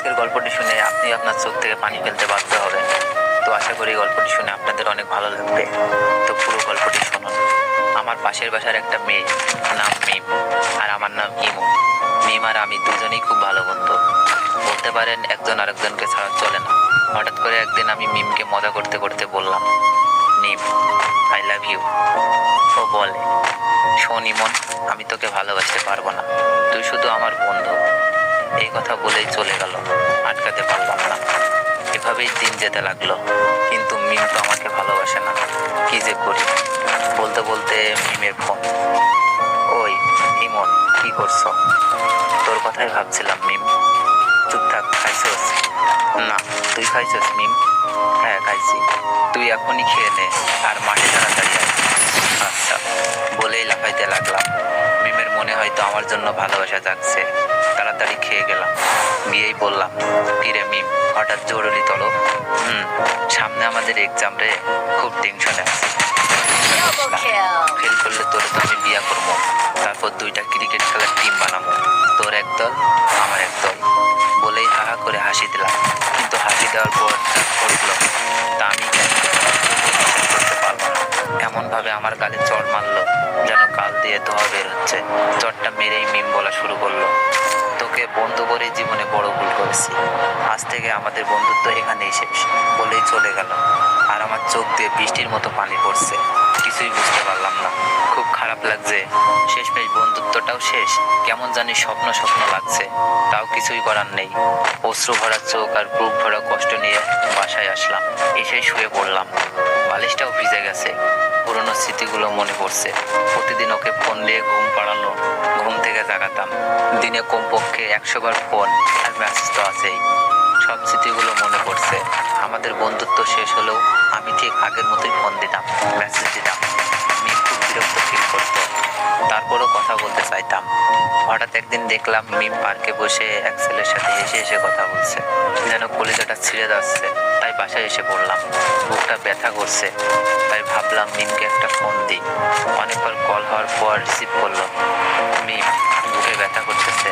আজকের গল্পটি শুনে আপনি আপনার চোখ থেকে পানি ফেলতে বাধ্য হবেন। তো আশা করি গল্পটি শুনে আপনাদের অনেক ভালো লাগবে। তো পুরো গল্পটি শুনুন। আমার পাশের বাসার একটা মেয়ে, নাম মিম, আর আমার নাম ইমু। মিম আর আমি দুজনেই খুব ভালো বন্ধু, বলতে পারেন একজন আরেকজনকে ছাড়া চলে না। হঠাৎ করে একদিন আমি মিমকে মজা করতে করতে বললাম, মিম, আই লাভ ইউ। ও বলে, শোন ইমন, আমি তোকে ভালোবাসতে পারবো না, তুই শুধু আমার বন্ধু। এই কথা বলেই চলে গেল, আটকাতে পারলাম না। এভাবেই দিন যেতে লাগলো, কিন্তু মিম তো আমাকে ভালোবাসে না। কি যে করি। বলতে বলতে মিমের ফোন। ওই ইমন, কি করছো? তোর কথাই ভাবছিলাম মিম। চুপ থাক, খাইছস? না, তুই খাইছস মিম? হ্যাঁ খাইছি। তুই এখনই খেয়ে নে, আর মাঠে তাড়াতাড়ি আয়। আচ্ছা, বলেই লাফাইতে লাগলাম। মিমের মনে হয়তো আমার জন্য ভালোবাসা জাগছে। তাড়াতাড়ি খেয়ে গেলাম, গিয়েই বললাম, কিরে মিম, হঠাৎ জরুরি তলব? সামনে আমাদের এক্সাম রে, খুব টেনশনে আছি। ফেল করলে তোর তো আমি বিয়া করবো, তারপর 2টা ক্রিকেট খেলার টিম বানাবো, তোর এক দল আমার এক দল। বলেই হাহা করে হাসি দিলাম, কিন্তু হাসি দেওয়ার পর ঘটল তা আমি করতে পারবো না। এমন ভাবে আমার গালে চড় মারলো যেন কাল দিয়ে ধোয়া বের হচ্ছে। চড়টা মেরেই মিম বলা শুরু করলো, তোকে বন্ধু করে জীবনে বড় ভুল করেছি, আজ থেকে আমাদের বন্ধুত্ব এখানেই শেষ। বলেই চলে গেল, আর আমার চোখ দিয়ে বৃষ্টির মতো পানি পড়ছে। কিছুই বুঝতে পারলাম না, খুব খারাপ লাগছে। শেষমেশ বন্ধুত্বটাও শেষ। কেমন জানি স্বপ্ন স্বপ্ন লাগছে, তাও কিছুই করার নেই। অশ্রু ভরা চোখ আর বুক ভরা কষ্ট নিয়ে বাসায় আসলাম। এসে শুয়ে পড়লাম, বালিশটাও ভিজে গেছে। পুরনো স্মৃতিগুলো মনে পড়ছে। প্রতিদিন ওকে ফোন দিয়ে ঘুম পাড়ানো, ঘুম থেকে জাগাতাম। দিনে কমপক্ষে 100 বার ফোন আর মেসেজ তো আছেই। সব স্মৃতিগুলো মনে পড়ছে। আমাদের বন্ধুত্ব শেষ হলেও আমি ঠিক আগের মতোই ফোন দিতাম, মেসেজ দিতাম। মিম খুব বিরক্ত ফিল করতো, তারপরও কথা বলতে চাইতাম। হঠাৎ একদিন দেখলাম মিম পার্কে বসে এক ছেলের সাথে হেসে হেসে কথা বলছে, যেন কলিজাটা ছিঁড়ে যাচ্ছে। তাই বাসায় এসে পড়লাম, বুকটা ব্যথা করছে। তাই ভাবলাম মিমকে একটা ফোন দিই। অনেকবার কল হওয়ার পর রিসিভ করলো। মিম, বুকে ব্যথা করতেছে,